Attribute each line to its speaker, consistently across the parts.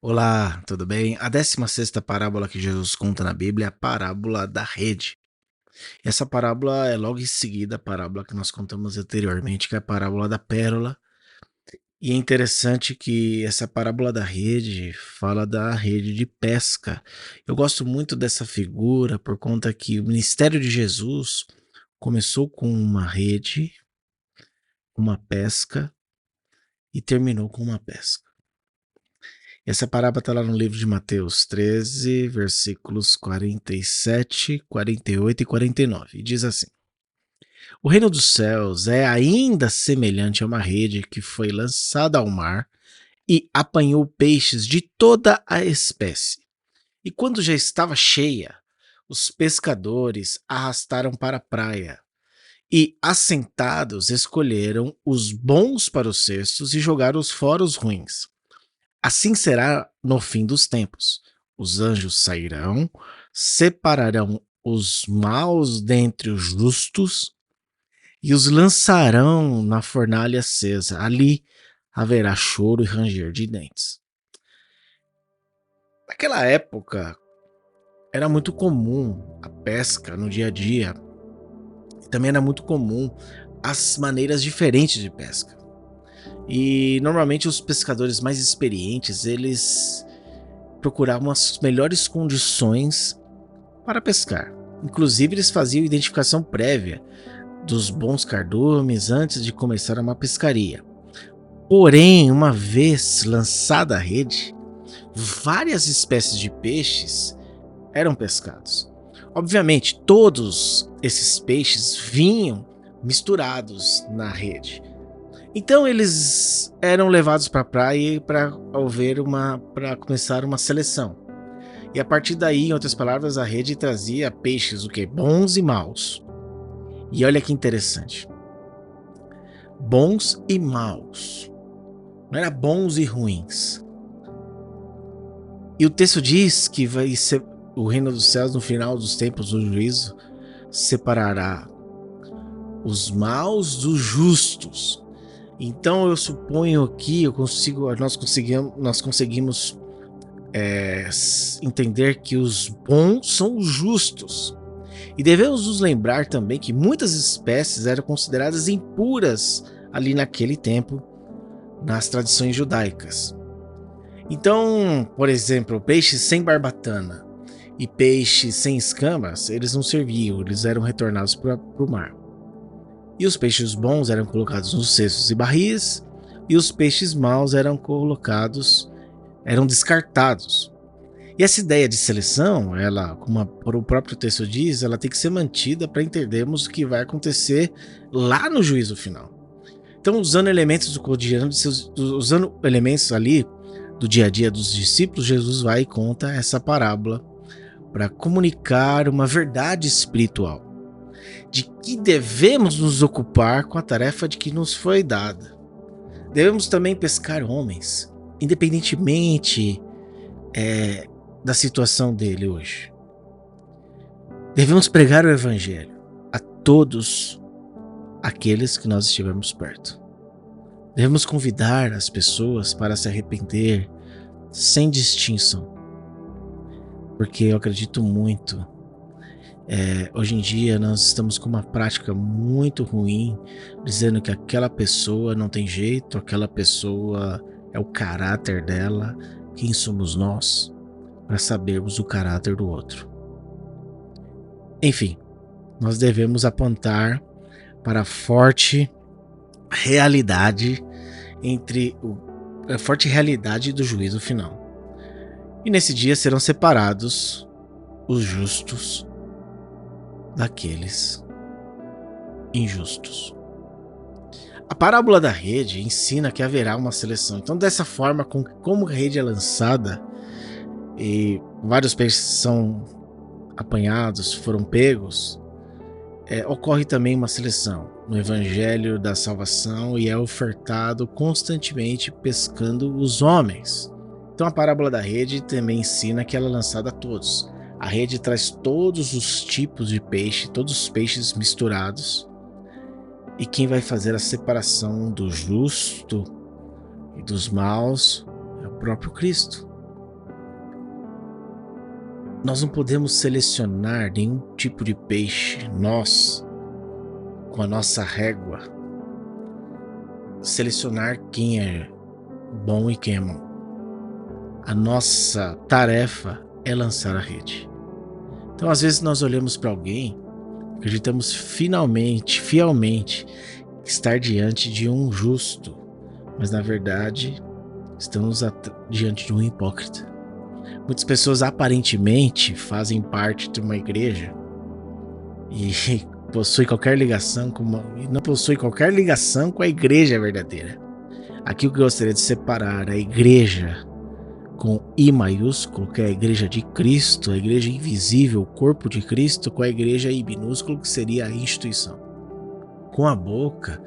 Speaker 1: Olá, tudo bem? A 16ª parábola que Jesus conta na Bíblia é a parábola da rede. Essa parábola é logo em seguida a parábola que nós contamos anteriormente, que é a parábola da pérola. E é interessante que essa parábola da rede fala da rede de pesca. Eu gosto muito dessa figura por conta que o ministério de Jesus começou com uma rede, uma pesca e terminou com uma pesca. Essa parábola está lá no livro de Mateus 13, versículos 47, 48 e 49. E diz assim: O reino dos céus é ainda semelhante a uma rede que foi lançada ao mar e apanhou peixes de toda a espécie. E quando já estava cheia, os pescadores arrastaram para a praia e, assentados, escolheram os bons para os cestos e jogaram fora os ruins. Assim será no fim dos tempos. Os anjos sairão, separarão os maus dentre os justos e os lançarão na fornalha acesa. Ali haverá choro e ranger de dentes. Naquela época, era muito comum a pesca no dia a dia. Também era muito comum as maneiras diferentes de pesca. E normalmente os pescadores mais experientes, eles procuravam as melhores condições para pescar. Inclusive, eles faziam identificação prévia dos bons cardumes antes de começar uma pescaria. Porém, uma vez lançada a rede, várias espécies de peixes eram pescados. Obviamente, todos esses peixes vinham misturados na rede. Então eles eram levados para a praia para começar uma seleção. E a partir daí, em outras palavras, a rede trazia peixes o quê? Bons e maus. E olha que interessante. Bons e maus. Não era bons e ruins. E o texto diz que vai ser o reino dos céus no final dos tempos do juízo separará os maus dos justos. Então eu suponho que nós conseguimos entender que os bons são os justos. E devemos nos lembrar também que muitas espécies eram consideradas impuras ali naquele tempo, nas tradições judaicas. Então, por exemplo, peixes sem barbatana e peixes sem escamas, eles não serviam, eles eram retornados para o mar. E os peixes bons eram colocados nos cestos e barris, e os peixes maus eram descartados. E essa ideia de seleção, ela, como o próprio texto diz, ela tem que ser mantida para entendermos o que vai acontecer lá no juízo final. Então, usando elementos do cotidiano, usando elementos ali do dia a dia dos discípulos, Jesus vai e conta essa parábola para comunicar uma verdade espiritual, de que devemos nos ocupar com a tarefa de que nos foi dada. Devemos também pescar homens, independentemente da situação dele hoje. Devemos pregar o evangelho a todos aqueles que nós estivermos perto. Devemos convidar as pessoas para se arrepender sem distinção, porque eu acredito muito. Hoje em dia nós estamos com uma prática muito ruim, dizendo que aquela pessoa não tem jeito, aquela pessoa é o caráter dela. Quem somos nós para sabermos o caráter do outro? Enfim, nós devemos apontar para a forte realidade a forte realidade do juízo final. E nesse dia serão separados os justos daqueles injustos. A parábola da rede ensina que haverá uma seleção. Então, dessa forma, como a rede é lançada e vários peixes são apanhados, foram pegos, ocorre também uma seleção no evangelho da salvação e é ofertado constantemente pescando os homens. Então a parábola da rede também ensina que ela é lançada a todos. A rede traz todos os tipos de peixe, todos os peixes misturados, e quem vai fazer a separação do justo e dos maus é o próprio Cristo. Nós não podemos selecionar nenhum tipo de peixe, nós, com a nossa régua, selecionar quem é bom e quem é mau. A nossa tarefa é lançar a rede. Então, às vezes, nós olhamos para alguém, acreditamos fielmente, estar diante de um justo, mas na verdade, estamos diante de um hipócrita. Muitas pessoas aparentemente fazem parte de uma igreja e possui qualquer ligação não possui qualquer ligação com a igreja verdadeira. Aqui eu gostaria de separar a igreja com I maiúsculo, que é a igreja de Cristo, a igreja invisível, o corpo de Cristo, com a igreja I minúsculo, que seria a instituição. Com a boca,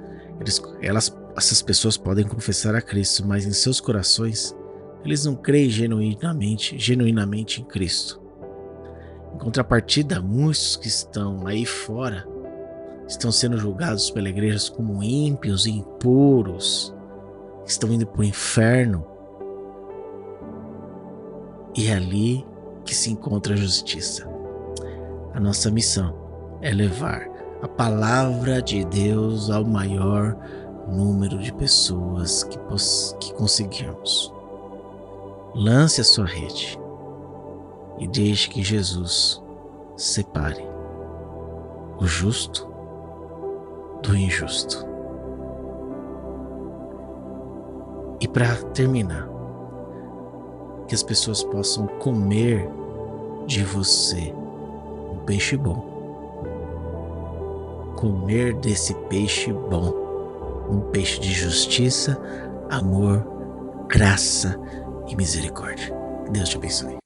Speaker 1: essas pessoas podem confessar a Cristo, mas em seus corações eles não creem genuinamente em Cristo. Em contrapartida, muitos que estão aí fora estão sendo julgados pela igreja como ímpios e impuros, estão indo para o inferno, e é ali que se encontra a justiça. A nossa missão é levar a palavra de Deus ao maior número de pessoas que conseguirmos. Lance a sua rede e deixe que Jesus separe o justo do injusto. E para terminar, que as pessoas possam comer de você um peixe bom. Comer desse peixe bom, um peixe de justiça, amor, graça e misericórdia. Deus te abençoe.